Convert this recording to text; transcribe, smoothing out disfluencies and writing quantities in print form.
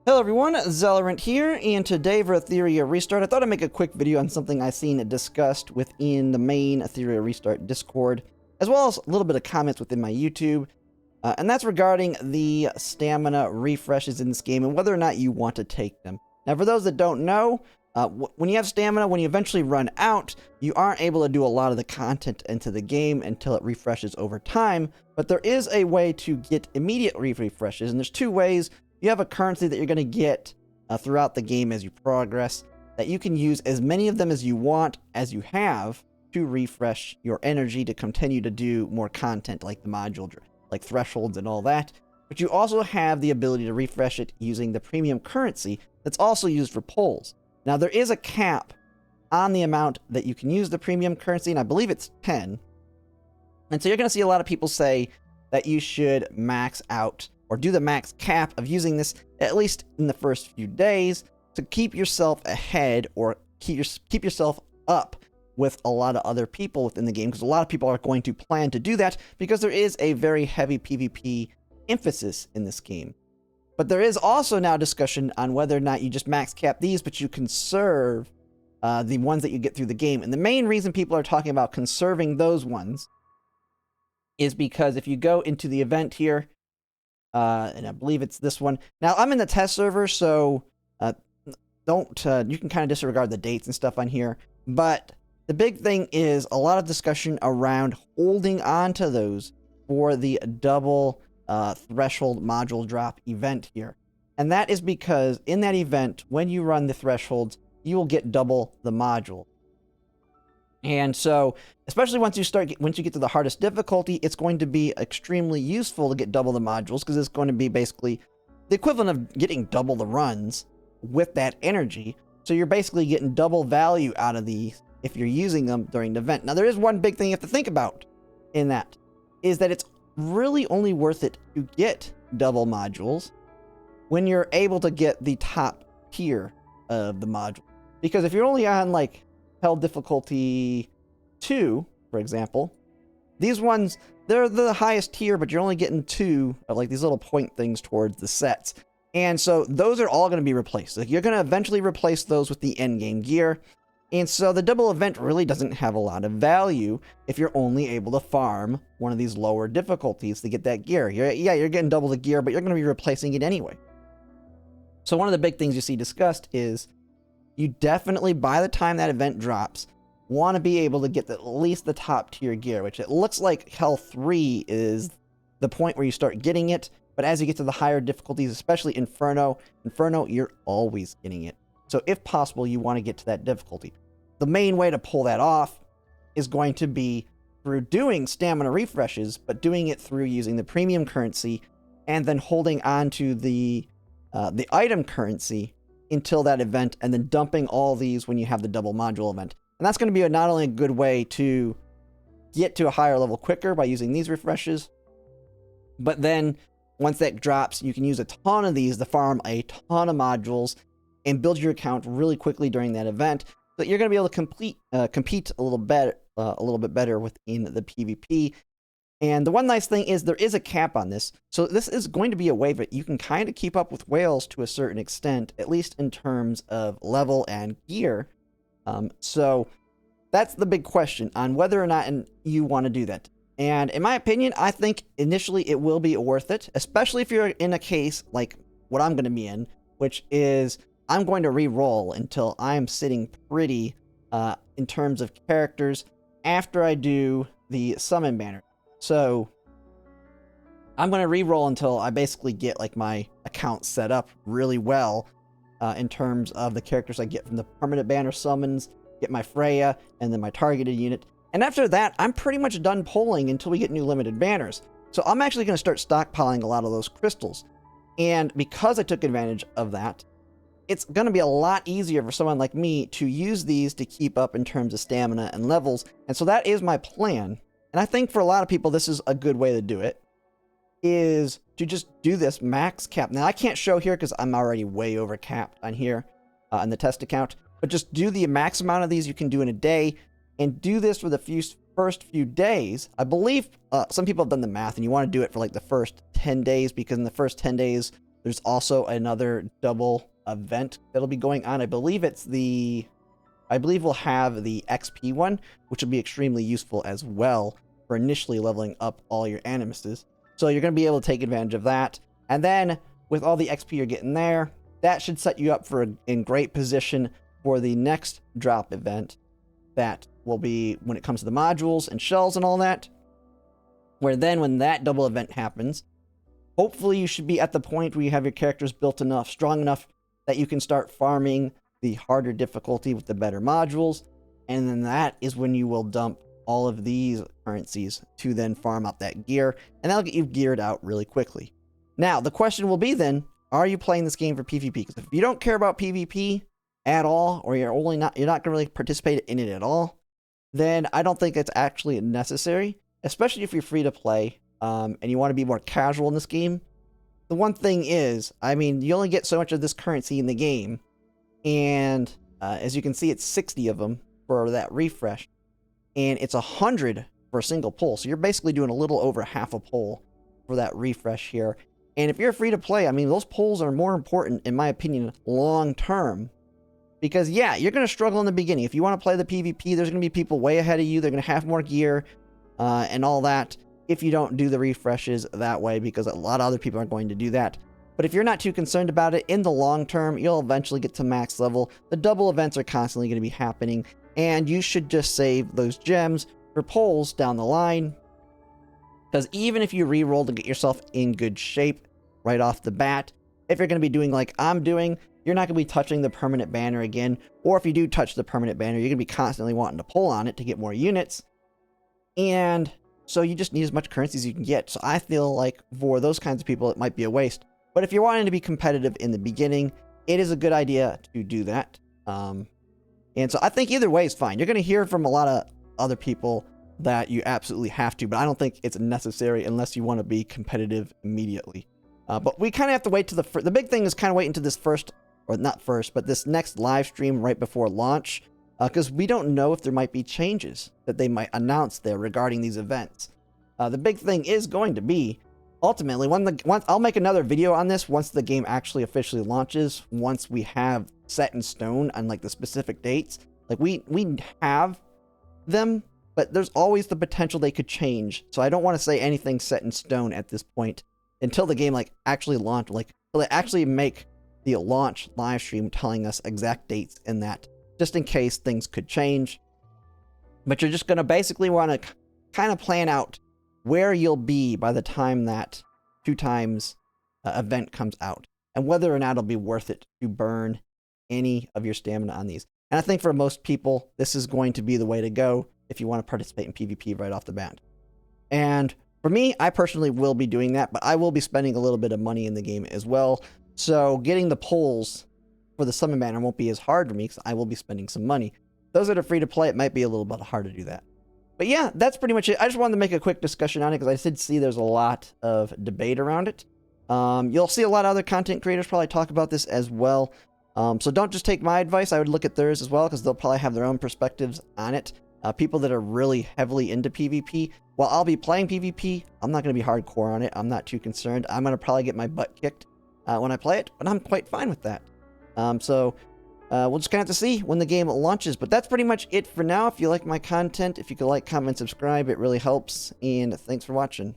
Hello everyone, Zelorant here, and today for Etheria Restart, I thought I'd make a quick video on something I've seen discussed within the main Etheria Restart Discord, as well as a little bit of comments within my YouTube, and that's regarding the stamina refreshes in this game and whether or not you want to take them. Now for those that don't know, when you have stamina, when you eventually run out, you aren't able to do a lot of the content into the game until it refreshes over time, but there is a way to get immediate refreshes, and there's two ways. You have a currency that you're going to get throughout the game as you progress, that you can use as many of them as you want, as you have, to refresh your energy to continue to do more content like the module, like thresholds and all that. But you also have the ability to refresh it using the premium currency that's also used for polls. Now there is a cap on the amount that you can use the premium currency, and I believe it's 10. And so you're going to see a lot of people say that you should max out or do the max cap of using this at least in the first few days to keep yourself ahead or keep yourself up with a lot of other people within the game, because a lot of people are going to plan to do that because there is a very heavy PvP emphasis in this game. But there is also now discussion on whether or not you just max cap these, but you conserve the ones that you get through the game. And the main reason people are talking about conserving those ones is because if you go into the event here, and I believe it's this one. Now, I'm in the test server, so you can kind of disregard the dates and stuff on here. But the big thing is a lot of discussion around holding on to those for the double threshold module drop event here. And that is because in that event, when you run the thresholds, you will get double the module. And so, especially once you get to the hardest difficulty, it's going to be extremely useful to get double the modules, because it's going to be basically the equivalent of getting double the runs with that energy. So you're basically getting double value out of these if you're using them during the event. Now, there is one big thing you have to think about in that, is that it's really only worth it to get double modules when you're able to get the top tier of the module. Because if you're only on, like, hell difficulty 2, for example, these ones, they're the highest tier, but you're only getting 2 of like these little point things towards the sets. And so those are all going to be replaced. Like, you're going to eventually replace those with the end game gear. And so the double event really doesn't have a lot of value if you're only able to farm one of these lower difficulties to get that gear. You're getting double the gear, but you're going to be replacing it anyway. So one of the big things you see discussed is you definitely, by the time that event drops, want to be able to get at least the top tier gear, which it looks like Hell 3 is the point where you start getting it. But as you get to the higher difficulties, especially Inferno, you're always getting it. So if possible, you want to get to that difficulty. The main way to pull that off is going to be through doing stamina refreshes, but doing it through using the premium currency and then holding on to the item currency until that event, and then dumping all these when you have the double module event. And that's going to be not only a good way to get to a higher level quicker by using these refreshes, but then once that drops, you can use a ton of these to farm a ton of modules and build your account really quickly during that event, so that you're going to be able to compete a little bit better within the PvP. And the one nice thing is there is a cap on this. So this is going to be a way that you can kind of keep up with whales to a certain extent, at least in terms of level and gear. So that's the big question on whether or not you want to do that. And in my opinion, I think initially it will be worth it, especially if you're in a case like what I'm going to be in, which is I'm going to re-roll until I'm sitting pretty in terms of characters after I do the summon banner. So I'm going to re-roll until I basically get like my account set up really well in terms of the characters I get from the permanent banner summons, get my Freya, and then my targeted unit. And after that, I'm pretty much done pulling until we get new limited banners. So I'm actually going to start stockpiling a lot of those crystals. And because I took advantage of that, it's going to be a lot easier for someone like me to use these to keep up in terms of stamina and levels. And so that is my plan. And I think for a lot of people, this is a good way to do it, is to just do this max cap. Now, I can't show here because I'm already way over capped on here on the test account, but just do the max amount of these you can do in a day, and do this for the first few days. I believe some people have done the math, and you want to do it for like the first 10 days, because in the first 10 days, There's also another double event that'll be going on. I believe we'll have the XP one, which will be extremely useful as well for initially leveling up all your animuses. So you're going to be able to take advantage of that. And then with all the XP you're getting there, that should set you up for in great position for the next drop event that will be when it comes to the modules and shells and all that. Where then when that double event happens, hopefully you should be at the point where you have your characters built enough, strong enough that you can start farming the harder difficulty with the better modules. And then that is when you will dump all of these currencies to then farm up that gear, and that'll get you geared out really quickly. Now, the question will be then, are you playing this game for PvP? Because if you don't care about PvP at all, or you're not going to really participate in it at all, then I don't think it's actually necessary, especially if you're free to play, and you want to be more casual in this game. The one thing is, I mean, you only get so much of this currency in the game, and as you can see, it's 60 of them for that refresh, and it's 100 for a single pull. So you're basically doing a little over half a pull for that refresh here. And if you're free to play, I mean, those pulls are more important, in my opinion, long term. Because, yeah, you're going to struggle in the beginning. If you want to play the PvP, there's going to be people way ahead of you. They're going to have more gear and all that if you don't do the refreshes that way, because a lot of other people are going to do that. But if you're not too concerned about it, in the long term, you'll eventually get to max level. The double events are constantly going to be happening, and you should just save those gems for pulls down the line. Because even if you re-roll to get yourself in good shape right off the bat, if you're going to be doing like I'm doing, you're not going to be touching the permanent banner again. Or if you do touch the permanent banner, you're going to be constantly wanting to pull on it to get more units. And so you just need as much currency as you can get. So I feel like for those kinds of people, it might be a waste. But if you're wanting to be competitive in the beginning, it is a good idea to do that. And so I think either way is fine. You're going to hear from a lot of other people that you absolutely have to, but I don't think it's necessary unless you want to be competitive immediately. But we kind of have to wait to the big thing is kind of waiting to this first, or not first, but this next live stream right before launch, because we don't know if there might be changes that they might announce there regarding these events. The big thing is going to be, ultimately, I'll make another video on this once the game actually officially launches, once we have set in stone on like the specific dates. Like we have them, but there's always the potential they could change. So I don't want to say anything set in stone at this point until the game like actually launch, like till they actually make the launch live stream telling us exact dates in that, just in case things could change. But you're just going to basically want to kind of plan out where you'll be by the time that 2 times event comes out, and whether or not it'll be worth it to burn any of your stamina on these. And I think for most people, this is going to be the way to go if you want to participate in PvP right off the bat. And for me, I personally will be doing that, but I will be spending a little bit of money in the game as well. So getting the pulls for the summon banner won't be as hard for me because I will be spending some money. Those that are free to play, it might be a little bit hard to do that. But yeah, that's pretty much it. I just wanted to make a quick discussion on it because I did see there's a lot of debate around it. You'll see a lot of other content creators probably talk about this as well. So don't just take my advice. I would look at theirs as well because they'll probably have their own perspectives on it. People that are really heavily into PvP, while I'll be playing PvP, I'm not going to be hardcore on it. I'm not too concerned. I'm going to probably get my butt kicked when I play it, but I'm quite fine with that. We'll just kind of have to see when the game launches. But that's pretty much it for now. If you like my content, if you could like, comment, subscribe, it really helps. And thanks for watching.